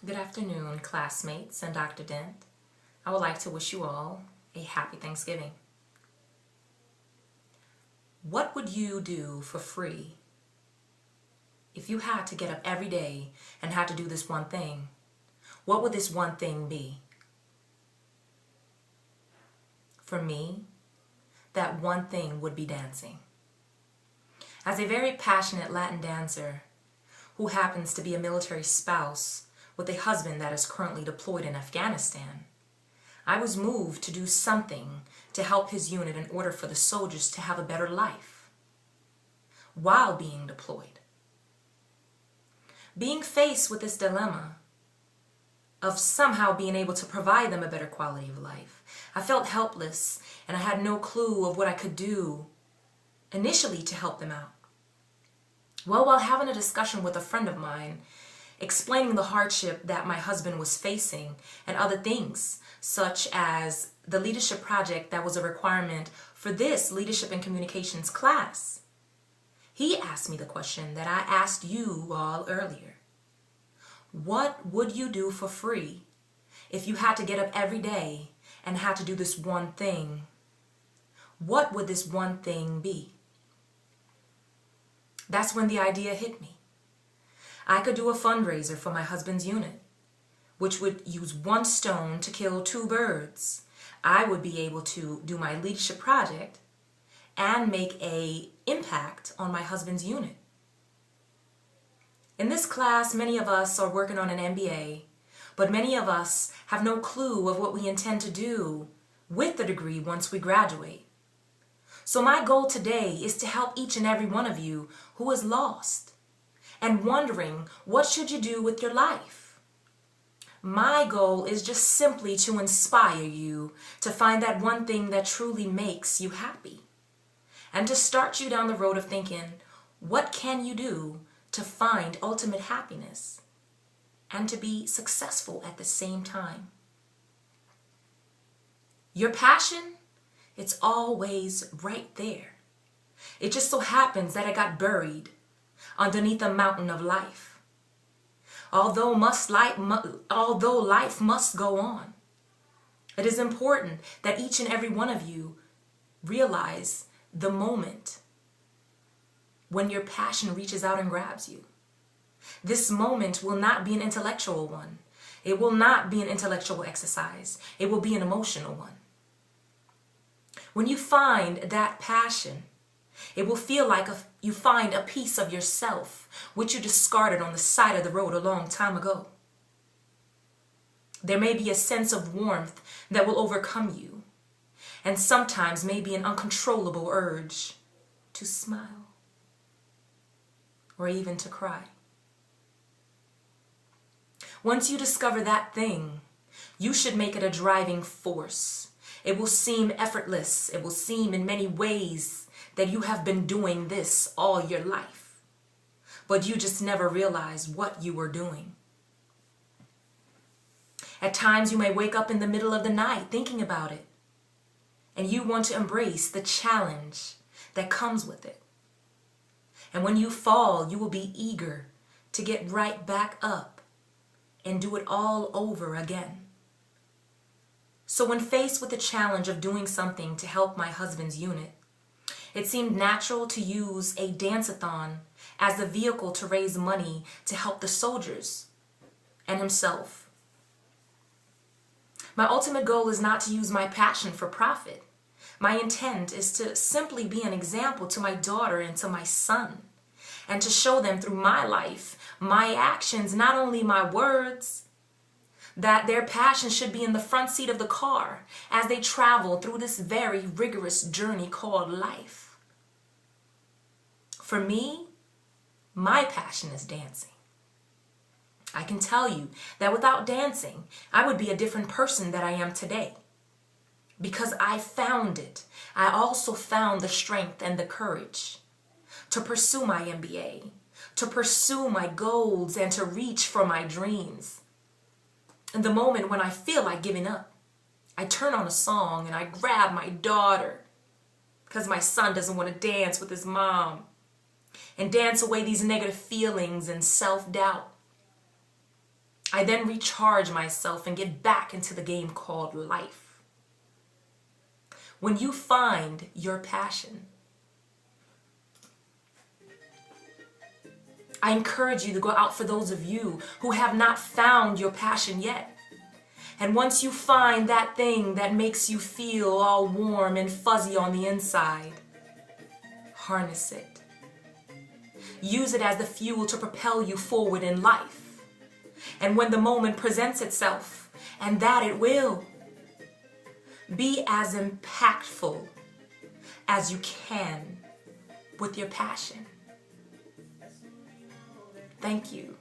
Good afternoon, classmates and Dr. Dent. I would like to wish you all a happy Thanksgiving. What would you do for free if you had to get up every day and had to do this one thing? What would this one thing be? For me, that one thing would be dancing. As a very passionate Latin dancer who happens to be a military spouse with a husband that is currently deployed in Afghanistan, I was moved to do something to help his unit in order for the soldiers to have a better life while being deployed. Being faced with this dilemma of somehow being able to provide them a better quality of life, I felt helpless and I had no clue of what I could do initially to help them out. Well, while having a discussion with a friend of mine, explaining the hardship that my husband was facing and other things, such as the leadership project that was a requirement for this leadership and communications class, he asked me the question that I asked you all earlier. What would you do for free if you had to get up every day and had to do this one thing? What would this one thing be? That's when the idea hit me. I could do a fundraiser for my husband's unit, which would use one stone to kill two birds. I would be able to do my leadership project and make an impact on my husband's unit. In this class, many of us are working on an MBA, but many of us have no clue of what we intend to do with the degree once we graduate. So my goal today is to help each and every one of you who is lost and wondering what should you do with your life. My goal is just simply to inspire you to find that one thing that truly makes you happy and to start you down the road of thinking, what can you do to find ultimate happiness and to be successful at the same time? Your passion, it's always right there. It just so happens that it got buried underneath the mountain of life. Although life must go on, it is important that each and every one of you realize the moment when your passion reaches out and grabs you. This moment will not be an intellectual one. It will not be an intellectual exercise. It will be an emotional one. When you find that passion, it will feel like you find a piece of yourself which you discarded on the side of the road a long time ago. There may be a sense of warmth that will overcome you, and sometimes maybe an uncontrollable urge to smile or even to cry. Once you discover that thing, you should make it a driving force. It will seem effortless. It will seem in many ways that you have been doing this all your life, but you just never realized what you were doing. At times you may wake up in the middle of the night thinking about it, and you want to embrace the challenge that comes with it. And when you fall, you will be eager to get right back up and do it all over again. So when faced with the challenge of doing something to help my husband's unit, it seemed natural to use a dance-a-thon as the vehicle to raise money to help the soldiers and himself. My ultimate goal is not to use my passion for profit. My intent is to simply be an example to my daughter and to my son, and to show them through my life, my actions, not only my words, that their passion should be in the front seat of the car as they travel through this very rigorous journey called life. For me, my passion is dancing. I can tell you that without dancing, I would be a different person than I am today. Because I found it, I also found the strength and the courage to pursue my MBA, to pursue my goals, and to reach for my dreams. In the moment when I feel like giving up, I turn on a song and I grab my daughter because my son doesn't want to dance with his mom, and dance away these negative feelings and self-doubt. I then recharge myself and get back into the game called life. When you find your passion, I encourage you to go out for those of you who have not found your passion yet. And once you find that thing that makes you feel all warm and fuzzy on the inside, harness it. Use it as the fuel to propel you forward in life. And when the moment presents itself, and that it will, be as impactful as you can with your passion. Thank you.